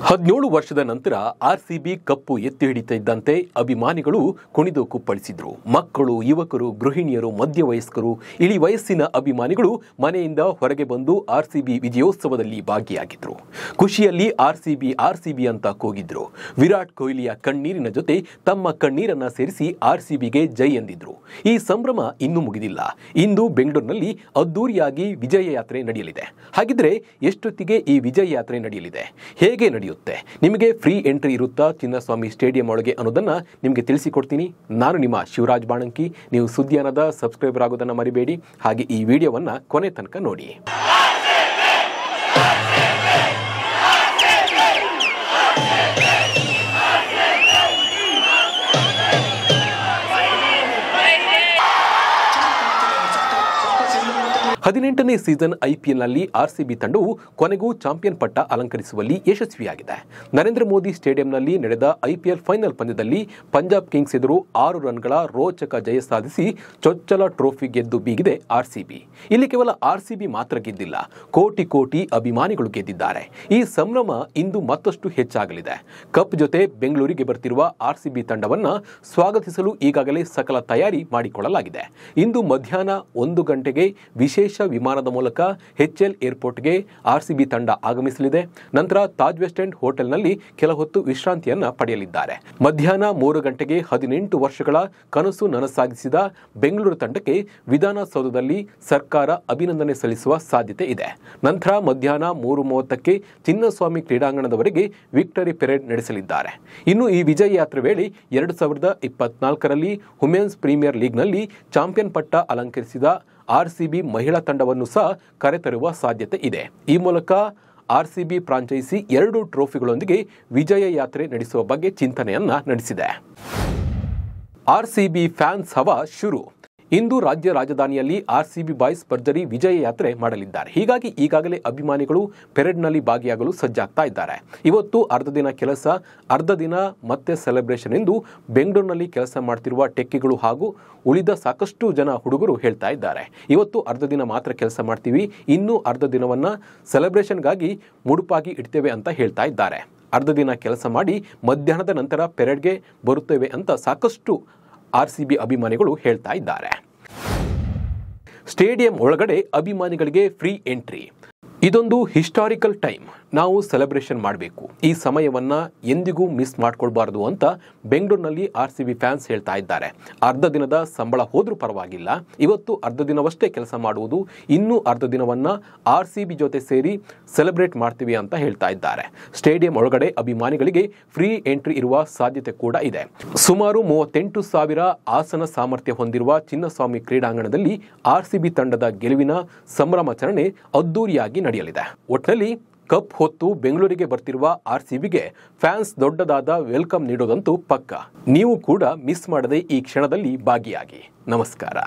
17 ವರ್ಷದ ನಂತರ ಆರ್ಸಿಬಿ ಕಪ್ಪು ಎತ್ತಿ ಹಿಡಿಯುತ್ತಿದ್ದಂತೆ ಅಭಿಮಾನಿಗಳು ಕುಣಿದು ಕುಪ್ಪಳಿಸಿದ್ರು. ಮಕ್ಕಳು, ಯುವಕರು, ಗೃಹಿಣಿಯರು, ಮಧ್ಯವಯಸ್ಕರು, ಇಳಿ ವಯಸ್ಸಿನ ಅಭಿಮಾನಿಗಳು ಮನೆಯಿಂದ ಹೊರಗೆ ಬಂದು ಆರ್ಸಿಬಿ ವಿಜಯೋತ್ಸವದಲ್ಲಿ ಭಾಗಿಯಾಗಿದ್ರು. ಖುಷಿಯಲ್ಲಿ ಆರ್ಸಿಬಿ ಅಂತ ಕೂಗಿದ್ರು. ವಿರಾಟ್ ಕೊಹ್ಲಿಯ ಕಣ್ಣೀರಿನ ಜೊತೆ ತಮ್ಮ ಕಣ್ಣೀರನ್ನ ಸೇರಿಸಿ ಆರ್ಸಿಬಿಗೆ ಜೈ ಎಂದಿದ್ರು. ಈ ಸಂಭ್ರಮ ಇನ್ನೂ ಮುಗಿದಿಲ್ಲ. ಇಂದು ಬೆಂಗಳೂರಿನಲ್ಲಿ ಅದ್ದೂರಿಯಾಗಿ ವಿಜಯ ಯಾತ್ರೆ ನಡೆಯಲಿದೆ. ಹಾಗಿದ್ರೆ ಎಷ್ಟೊತ್ತಿಗೆ ಈ ವಿಜಯ ಯಾತ್ರೆ ನಡೆಯಲಿದೆ, ಹೇಗೆ ನಡೆಯುತ್ತೆ, ನಿಮಗೆ ಫ್ರೀ ಎಂಟ್ರಿ ಇರುತ್ತಾ ಚಿನ್ನಸ್ವಾಮಿ ಸ್ಟೇಡಿಯಂ ಒಳಗೆ ಅನ್ನೋದನ್ನ ನಿಮಗೆ ತಿಳಿಸಿಕೊಡ್ತೀನಿ. ನಾನು ನಿಮ್ಮ ಶಿವರಾಜ್ ಬಾಣಂಕಿ. ನೀವು ಸುದ್ದಿಯಾನದ ಸಬ್ಸ್ಕ್ರೈಬರ್ ಆಗೋದನ್ನ ಮರಿಬೇಡಿ. ಹಾಗೆ ಈ ವಿಡಿಯೋವನ್ನ ಕೊನೆ ತನಕ ನೋಡಿ. ಹದಿನೆಂಟನೇ ಸೀಸನ್ ಐಪಿಎಲ್ನಲ್ಲಿ ಆರ್ಸಿಬಿ ತಂಡವು ಕೊನೆಗೂ ಚಾಂಪಿಯನ್ ಪಟ್ಟ ಅಲಂಕರಿಸುವಲ್ಲಿ ಯಶಸ್ವಿಯಾಗಿದೆ. ನರೇಂದ್ರ ಮೋದಿ ಸ್ಟೇಡಿಯಂನಲ್ಲಿ ನಡೆದ ಐಪಿಎಲ್ ಫೈನಲ್ ಪಂದ್ಯದಲ್ಲಿ ಪಂಜಾಬ್ ಕಿಂಗ್ಸ್ ಎದುರು 6 ರನ್ಗಳ ರೋಚಕ ಜಯ ಸಾಧಿಸಿ ಚೊಚ್ಚಲ ಟ್ರೋಫಿ ಗೆದ್ದು ಬೀಗಿದೆ ಆರ್ಸಿಬಿ. ಇಲ್ಲಿ ಕೇವಲ ಆರ್ಸಿಬಿ ಮಾತ್ರ ಗೆದ್ದಿಲ್ಲ, ಕೋಟಿ ಅಭಿಮಾನಿಗಳು ಗೆದ್ದಿದ್ದಾರೆ. ಈ ಸಂಭ್ರಮ ಇಂದು ಮತ್ತಷ್ಟು ಹೆಚ್ಚಾಗಲಿದೆ. ಕಪ್ ಜೊತೆ ಬೆಂಗಳೂರಿಗೆ ಬರ್ತಿರುವ ಆರ್ಸಿಬಿ ತಂಡವನ್ನ ಸ್ವಾಗತಿಸಲು ಈಗಾಗಲೇ ಸಕಲ ತಯಾರಿ ಮಾಡಿಕೊಳ್ಳಲಾಗಿದೆ. ಇಂದು ಮಧ್ಯಾಹ್ನ 1 ಗಂಟೆಗೆ ವಿಶೇಷ ವಿಮಾನದ ಮೂಲಕ HL ಏರ್ಪೋರ್ಟ್ಗೆ ಆರ್ಸಿಬಿ ತಂಡ ಆಗಮಿಸಲಿದೆ. ನಂತರ ತಾಜ್ ವೆಸ್ಟ್ ಎಂಡ್ ಹೋಟೆಲ್ನಲ್ಲಿ ಕೆಲ ಹೊತ್ತು ವಿಶ್ರಾಂತಿಯನ್ನ ಪಡೆಯಲಿದ್ದಾರೆ. ಮಧ್ಯಾಹ್ನ 3 ಗಂಟೆಗೆ 18 ವರ್ಷಗಳ ಕನಸು ನನಸಾಗಿಸಿದ ಬೆಂಗಳೂರು ತಂಡಕ್ಕೆ ವಿಧಾನಸೌಧದಲ್ಲಿ ಸರ್ಕಾರ ಅಭಿನಂದನೆ ಸಲ್ಲಿಸುವ ಸಾಧ್ಯತೆ ಇದೆ. ನಂತರ ಮಧ್ಯಾಹ್ನ 3:30ಕ್ಕೆ ಚಿನ್ನಸ್ವಾಮಿ ಕ್ರೀಡಾಂಗಣದವರೆಗೆ ವಿಕ್ಟರಿ ಪೆರೇಡ್ ನಡೆಸಲಿದ್ದಾರೆ. ಇನ್ನು ಈ ವಿಜಯ ಯಾತ್ರೆ ವೇಳೆ 2024ರಲ್ಲಿ ವುಮೆನ್ಸ್ ಪ್ರೀಮಿಯರ್ ಲೀಗ್ನಲ್ಲಿ ಚಾಂಪಿಯನ್ ಪಟ್ಟ ಅಲಂಕರಿಸಿದ ಆರ್ಸಿಬಿ ಮಹಿಳಾ ತಂಡವನ್ನು ಸಹ ಕರೆತರುವ ಸಾಧ್ಯತೆ ಇದೆ. ಈ ಮೂಲಕ ಆರ್ಸಿಬಿ ಫ್ರಾಂಚೈಸಿ 2 ಟ್ರೋಫಿಗಳೊಂದಿಗೆ ವಿಜಯ ಯಾತ್ರೆ ನಡೆಸುವ ಬಗ್ಗೆ ಚಿಂತನೆಯನ್ನ ನಡೆಸಿದೆ. ಆರ್ಸಿಬಿ ಫ್ಯಾನ್ಸ್ ಹವಾ ಶುರು. ಇಂದು ರಾಜ್ಯ ರಾಜಧಾನಿಯಲ್ಲಿ ಆರ್ಸಿಬಿ ಬಾಯ್ಸ್ ಭರ್ಜರಿ ವಿಜಯ ಯಾತ್ರೆ ಮಾಡಲಿದ್ದಾರೆ. ಹೀಗಾಗಿ ಈಗಾಗಲೇ ಅಭಿಮಾನಿಗಳು ಪೆರೇಡ್ನಲ್ಲಿ ಭಾಗಿಯಾಗಲು ಸಜ್ಜಾಗ್ತಾ ಇದ್ದಾರೆ. ಇವತ್ತು ಅರ್ಧ ದಿನ ಕೆಲಸ, ಅರ್ಧ ದಿನ ಮತ್ತೆ ಸೆಲೆಬ್ರೇಷನ್ ಎಂದು ಬೆಂಗಳೂರಿನಲ್ಲಿ ಕೆಲಸ ಮಾಡ್ತಿರುವ ಟೆಕ್ಕಿಗಳು ಹಾಗೂ ಉಳಿದ ಸಾಕಷ್ಟು ಜನ ಹುಡುಗರು ಹೇಳ್ತಾ ಇದ್ದಾರೆ. ಇವತ್ತು ಅರ್ಧ ದಿನ ಮಾತ್ರ ಕೆಲಸ ಮಾಡ್ತೀವಿ, ಇನ್ನೂ ಅರ್ಧ ದಿನವನ್ನ ಸೆಲೆಬ್ರೇಷನ್ಗಾಗಿ ಮುಡುಪಾಗಿ ಇಡ್ತೇವೆ ಅಂತ ಹೇಳ್ತಾ ಇದ್ದಾರೆ. ಅರ್ಧ ದಿನ ಕೆಲಸ ಮಾಡಿ ಮಧ್ಯಾಹ್ನದ ನಂತರ ಪೆರೇಡ್ಗೆ ಬರುತ್ತೇವೆ ಅಂತ ಸಾಕಷ್ಟು ಆರ್ಸಿಬಿ ಅಭಿಮಾನಿಗಳು ಹೇಳ್ತಾ ಇದ್ದಾರೆ. ಸ್ಟೇಡಿಯಂ ಒಳಗಡೆ ಅಭಿಮಾನಿಗಳಿಗೆ ಫ್ರೀ ಎಂಟ್ರಿ. ಇದೊಂದು ಹಿಸ್ಟಾರಿಕಲ್ ಟೈಮ್. ನಾವು ಸೆಲೆಬ್ರೇಷನ್ ಮಾಡಬೇಕು. ಈ ಸಮಯವನ್ನ ಎಂದಿಗೂ ಮಿಸ್ ಮಾಡ್ಕೊಳ್ಬಾರ್ದು ಅಂತ ಬೆಂಗಳೂರಿನಲ್ಲಿ ಆರ್ಸಿಬಿ ಫ್ಯಾನ್ಸ್ ಹೇಳ್ತಾ ಇದ್ದಾರೆ. ಅರ್ಧ ದಿನದ ಸಂಬಳ ಹೋದ್ರೂ ಪರವಾಗಿಲ್ಲ, ಇವತ್ತು ಅರ್ಧ ದಿನವಷ್ಟೇ ಕೆಲಸ ಮಾಡುವುದು, ಇನ್ನೂ ಅರ್ಧ ದಿನವನ್ನ ಆರ್ಸಿಬಿ ಜೊತೆ ಸೇರಿ ಸೆಲೆಬ್ರೇಟ್ ಮಾಡ್ತೀವಿ ಅಂತ ಹೇಳ್ತಾ ಇದ್ದಾರೆ. ಸ್ಟೇಡಿಯಂ ಒಳಗಡೆ ಅಭಿಮಾನಿಗಳಿಗೆ ಫ್ರೀ ಎಂಟ್ರಿ ಇರುವ ಸಾಧ್ಯತೆ ಕೂಡ ಇದೆ. ಸುಮಾರು 38,000 ಆಸನ ಸಾಮರ್ಥ್ಯ ಹೊಂದಿರುವ ಚಿನ್ನಸ್ವಾಮಿ ಕ್ರೀಡಾಂಗಣದಲ್ಲಿ ಆರ್ಸಿಬಿ ತಂಡದ ಗೆಲುವಿನ ಸಂಭ್ರಮಾಚರಣೆ ಅದ್ದೂರಿಯಾಗಿ ನಡೆಯಲಿದೆ. ಒಟ್ಟಿನಲ್ಲಿ ಕಪ್ ಹೊತ್ತು ಬೆಂಗಳೂರಿಗೆ ಬರ್ತಿರುವ ಆರ್ಸಿಬಿಗೆ ಫ್ಯಾನ್ಸ್ ದೊಡ್ಡದಾದ ವೆಲ್ಕಮ್ ನೀಡೋದಂತೂ ಪಕ್ಕಾ. ನೀವು ಕೂಡ ಮಿಸ್ ಮಾಡದೆ ಈ ಕ್ಷಣದಲ್ಲಿ ಭಾಗಿಯಾಗಿ. ನಮಸ್ಕಾರ.